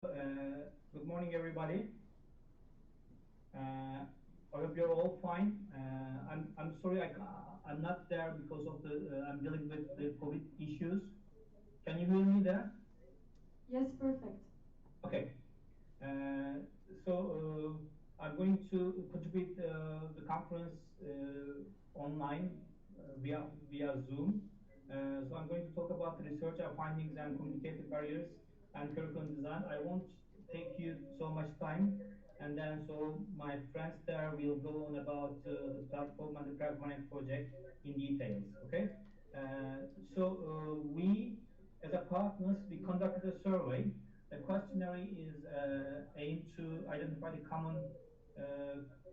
Good morning, everybody. I hope you're all fine. I'm sorry I'm not there because of I'm dealing with the COVID issues. Can you hear me there? Yes, perfect. Okay. So I'm going to contribute the conference online via Zoom. So I'm going to talk about research and findings and communicative barriers and curriculum design. I won't take you so much time, and then so my friends there will go on about the platform and the PraC-MARENG project in details. Okay. We, as a partners, we conducted a survey. The questionnaire is aimed to identify the common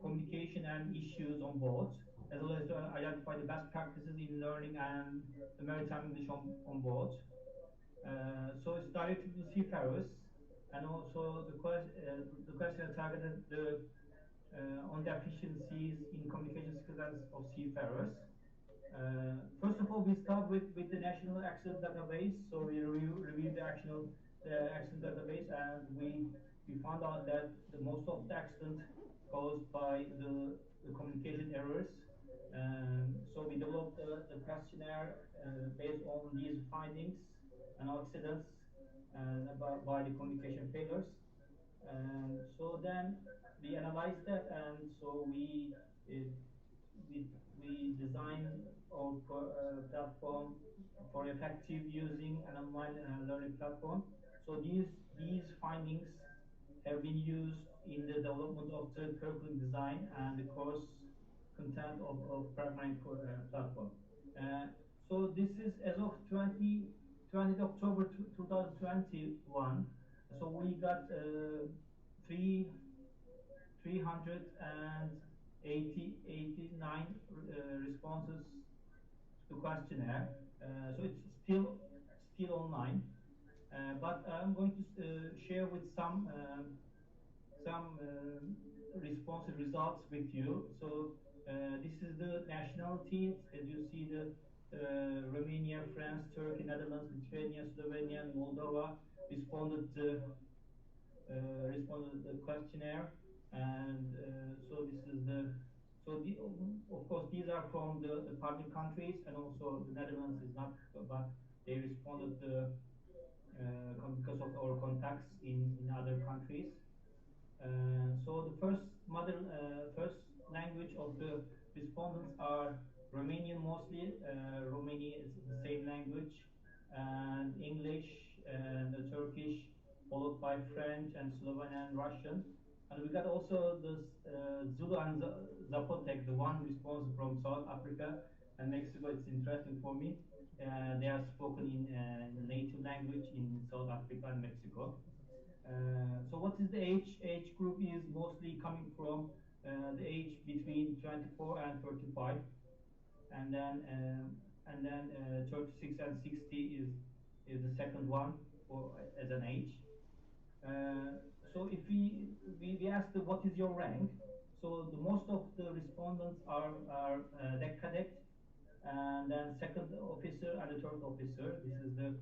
communication and issues on board, as well as to identify the best practices in learning and the maritime English on board. So it's directed to seafarers, and also the question targeted on the efficiencies in communication skills of seafarers. First of all, we start with the national accident database. So we review the accident database, and we found out that the most of the accident caused by the communication errors. So we developed the questionnaire based on these findings and accidents by the communication failures. And so then we analyzed that, and so uh, we design our platform for effective using an online learning platform. So these findings have been used in the development of the curriculum design and the course content of PraC-MARENG platform. So this is as of 20th October 2021. So we got three 389 responses to questionnaire. So it's still online. But I'm going to share with some response results with you. So this is the nationalities, as you see the Romania, France, Turkey, Netherlands, Lithuania, Slovenia, and Moldova responded to the questionnaire. And so this is of course these are from the partner countries, and also the Netherlands is not, but they responded because of our contacts in other countries. So the first language of the respondents are Romanian mostly. Romania is the same language, and English and the Turkish, followed by French and Slovenian and Russian. And we got also this Zulu and Zapotec, the one response from South Africa and Mexico. It's interesting for me. They are spoken in the native language in South Africa and Mexico. So what is the age? Age group is mostly coming from the age between 24 and 35, and then 36 and 60 is the second one for as an age. So if we ask what is your rank, so the most of the respondents are deck cadet, and then second officer and the third officer. This is the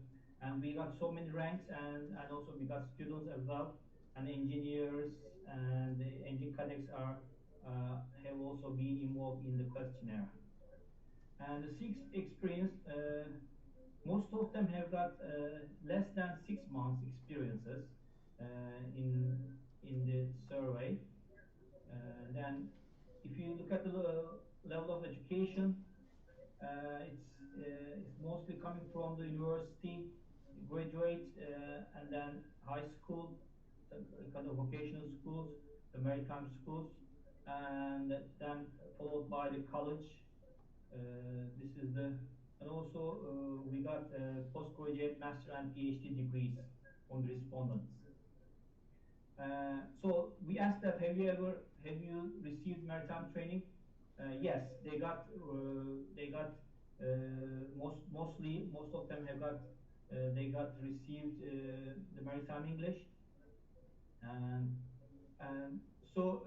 and we got so many ranks, and also we got students as well, and engineers, and the engine cadets are have also been involved in the questionnaire. And the six experience, most of them have got less than 6 months experiences in the survey. Then, if you look at the level of education, it's mostly coming from the university, graduate, and then high school, kind of vocational schools, the maritime schools, and then followed by the college. This is the and also we got postgraduate, master, and PhD degrees on the respondents. So we asked that have you received maritime training? Yes, most of them have got they got received the maritime English. And so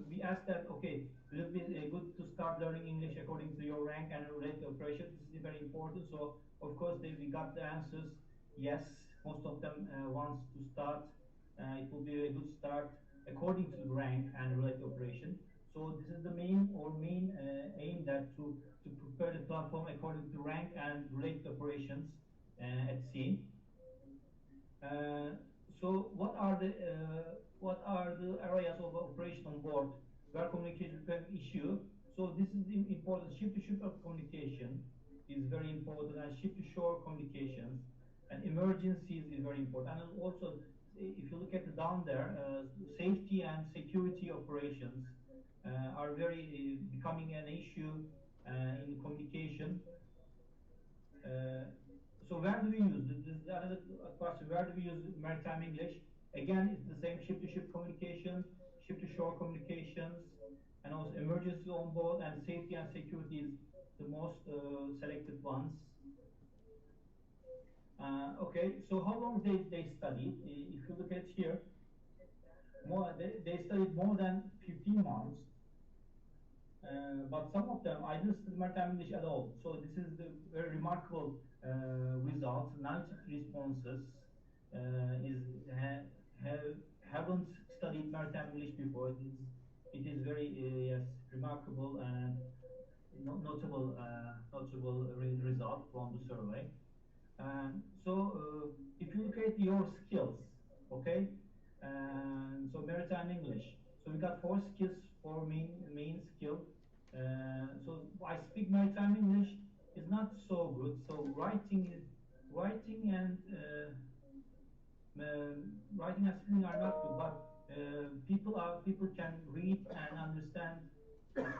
we asked that, okay, will it be good to start learning English according to your rank and related operation? This is very important. So of course we got the answers. Yes, most of them wants to start It will be a good start according to the rank and related operation. So this is the main aim, that to prepare the platform according to rank and related operations at sea. Uh, so what are the areas of operation on board where communication become issue? So this is important. Ship-to-ship communication is very important, and ship-to-shore communications and emergencies is very important. And also, if you look at the down there, safety and security operations are very becoming an issue in communication. Uh, so where do we use? This is another question. Where do we use maritime English? Again, it's the same ship-to-ship communication, ship-to-shore communications, and also emergency on board, and safety and security is the most selected ones. Okay, so how long they studied? If you look at here, they studied more than 15 months. But some of them I didn't study maritime English at all. So this is the very remarkable result. 90 responses is haven't studied maritime English before. It is very yes, remarkable and notable result from the survey. If you look at your skills, okay, so maritime English. So we got 4 skills for main skill. So I speak maritime English is not so good. So writing and speaking are not good, but people can read and understand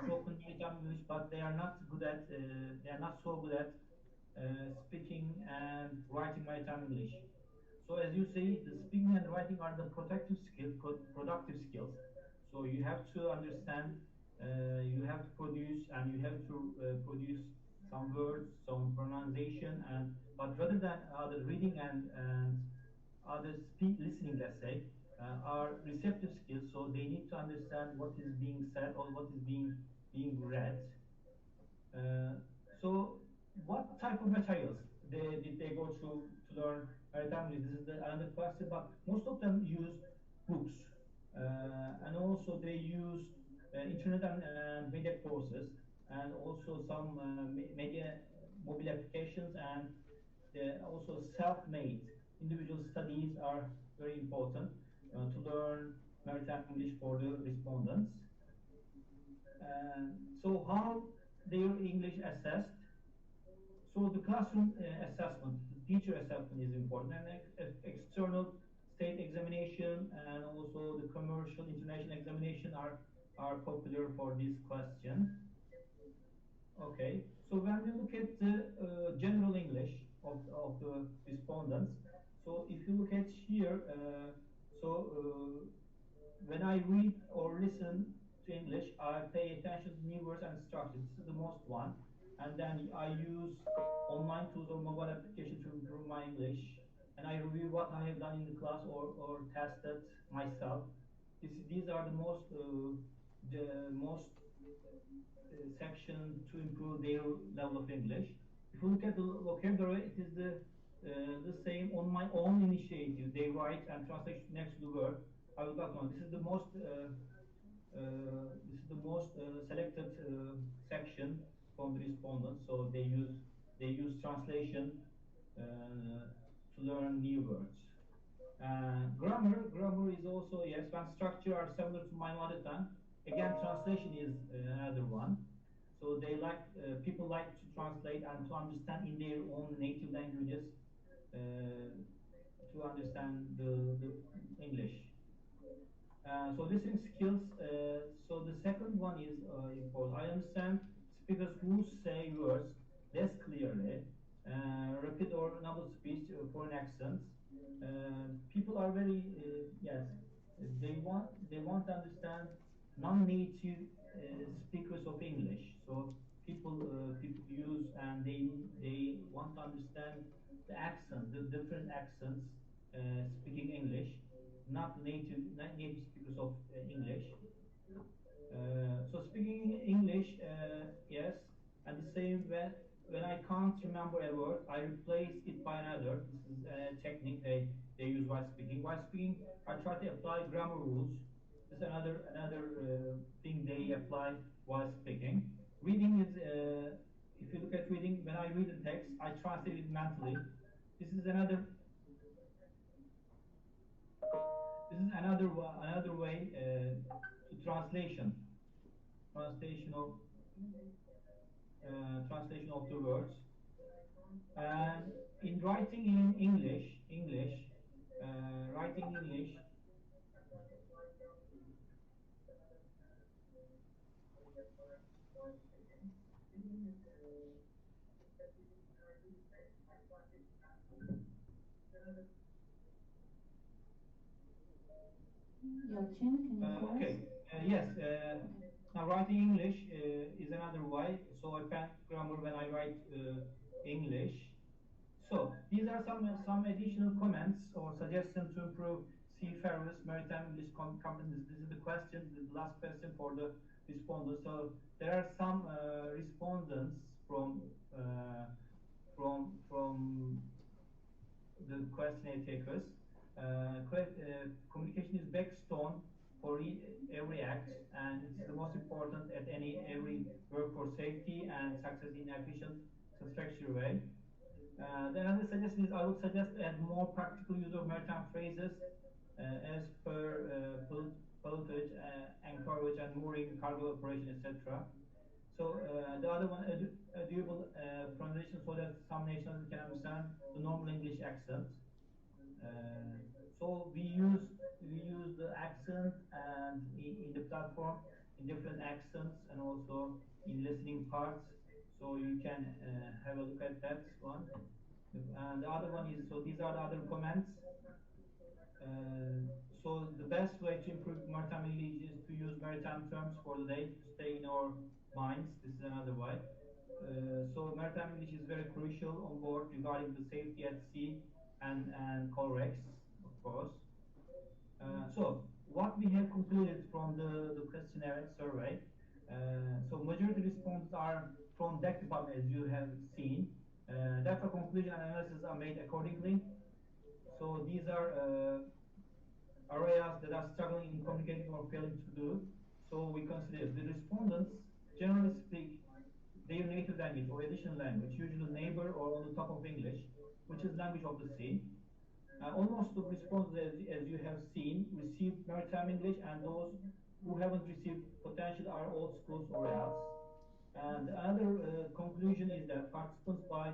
spoken maritime English, but they are not so good at speaking and writing maritime English. So as you say, the speaking and writing are the productive skills. So you have to understand, you have to produce, and you have to produce some words, some pronunciation, and but rather than other reading and other listening, let's say, are receptive skills. So they need to understand what is being said or what is being read. Uh, so, what type of materials did they go to learn maritime? This is another question, but most of them use books, and also they use internet and media courses, and also some media mobile applications, and also self-made individual studies are very important to learn maritime English for the respondents. So how their English assessed? So the classroom assessment, the teacher assessment is important, and external state examination and also the commercial international examination are popular for this question. Okay, so when we look at the general English of the respondents, so if you look at here, when I read or listen to English, I pay attention to new words and structure. This is the most one. And then I use online tools or mobile application to improve my English. And I review what I have done in the class or tested myself. These are the most section to improve their level of English. If you look at the vocabulary, it is the same on my own initiative. They write and translate next to the word. I would like to know. This is the most selected section from the respondents. So they use translation to learn new words. Grammar is also, yes, when structure are similar to my mother tongue. Again, translation is another one. So people like to translate and to understand in their own native languages to understand the English. So listening skills. So the second one is important. I understand speakers who say words less clearly, rapid or double speech, foreign accents. People are very yes. They want to understand non-native speakers of English. So people use, and they want to understand the accent, the different accents speaking English, not native speakers of English. So speaking English, yes, and the same when I can't remember a word, I replace it by another. This is a technique they use while speaking. While speaking, I try to apply grammar rules. This is another thing they apply while speaking. Reading is, if you look at reading, when I read a text, I translate it mentally. This is another way to translation of translation of the words. And in writing in English, writing English. Yalcin, can you hear us? Okay. Yes. Okay. Now writing English is another way. So I pen grammar when I write English. So these are some additional comments or suggestions to improve seafarers maritime English competence. This is the question, the last question for the respondents. So there are some respondents from from the questionnaire takers. Communication is backstone for every act, and it's the most important at every work for safety and success in efficient, structured way. The another suggestion is I would suggest add more practical use of maritime phrases as per pilotage, anchorage, and mooring, cargo operation, etc. So the other one, doable pronunciation so that some nationals can understand the normal English accent. So we use the accent and in the platform in different accents and also in listening parts. So you can have a look at that one. And the other one is, so these are the other comments. So the best way to improve maritime English is to use maritime terms for the day to stay in our minds. This is another way. So maritime English is very crucial on board regarding the safety at sea and corrects, of course. So what we have concluded from the questionnaire survey, so majority responses are from that department as you have seen. Therefore conclusion and analysis are made accordingly. So these are areas that are struggling in communicating or failing to do. So we consider the respondents generally speak their native language or additional language, usually neighbor or on the top of English, which is language of the sea. Almost the responses, as you have seen, received maritime English, and those who haven't received potential are old schools or else. And another conclusion is that participants by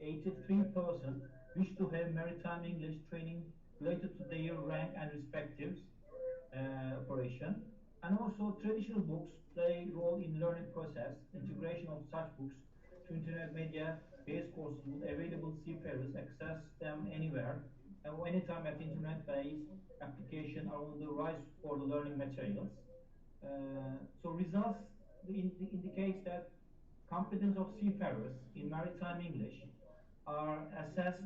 83% wish to have maritime English training related to their rank and respectives operation. And also traditional books play a role in learning process. Integration of such books to internet media based courses would available seafarers access them anywhere and anytime at internet based application are on the rise for the learning materials. So results indicates that competence of seafarers in maritime English are assessed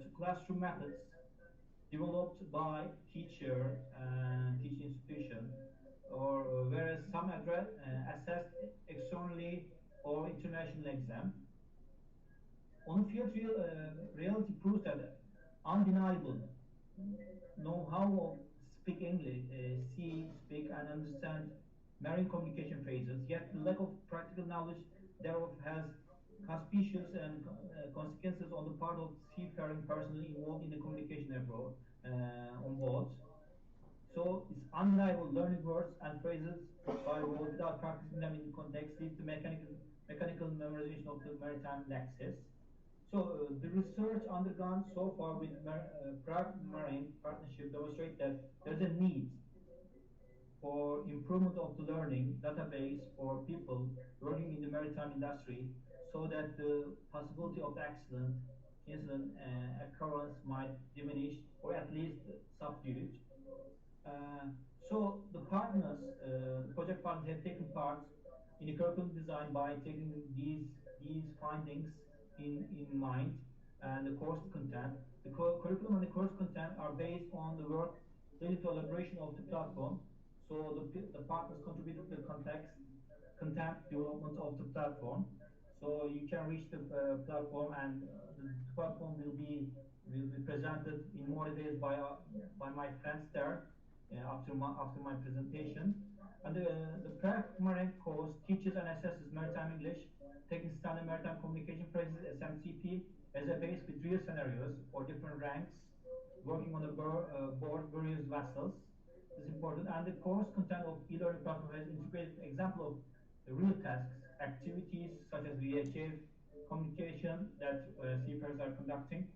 to classroom methods developed by teacher and teaching institution, or whereas some assessed externally or international exam. On the field, reality proves that undeniable know-how of speak English, see, speak, and understand marine communication phases, yet the lack of practical knowledge thereof has conspicuous and consequences on the part of seafaring personnel involved in the communication abroad on board. So it's undeniable learning words and phrases by rote without practicing them in context leads to mechanical memorization of the maritime lexis. So the research undergone so far with PraC-MARENG partnership demonstrate that there's a need for improvement of the learning database for people working in the maritime industry so that the possibility of accident incident occurrence might diminish or at least subdued. Uh, so the partners, the project partners have taken part in the curriculum design by taking these findings in mind and the course content. The curriculum and the course content are based on the work related to elaboration of the platform. So the partners contributed to the content development of the platform. So you can reach the platform, and the platform will be will be presented in more details by my friends there after my presentation. And the PraC-MARENG course teaches and assesses maritime English, taking standard maritime communication phrases (SMTP) as a base with real scenarios or different ranks, working on the board various vessels. This is important. And the course content of e-learning platform has integrated example of the real tasks, activities such as VHF, communication that seafarers are conducting,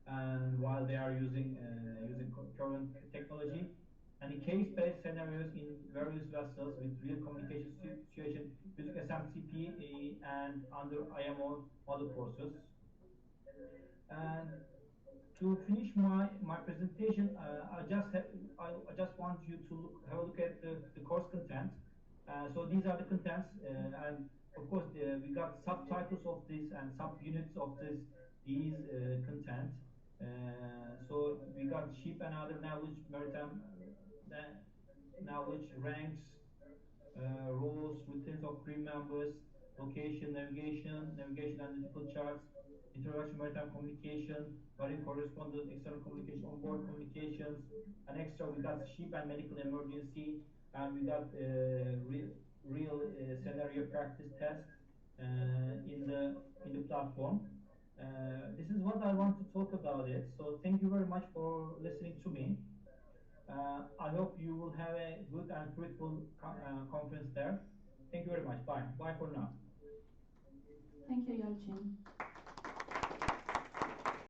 and while they are using current technology, and the case-based scenarios in various vessels with real communication situation using SMTP and under IMO model courses. And to finish my presentation, I just want you to have a look at the course content. So these are the contents, and of course we got subtitles of this and subunits of these content. So we got ship and other knowledge, maritime knowledge, ranks, roles, routines of crew members, location, navigation analytical charts, introduction maritime communication, marine correspondence, external communication, onboard communications, and extra we got ship and medical emergency, and we got real scenario practice test in the platform. This is what I want to talk about it. So thank you very much for listening to me. I hope you will have a good and fruitful conference there. Thank you very much. Bye. Bye for now. Thank you, Yalcin.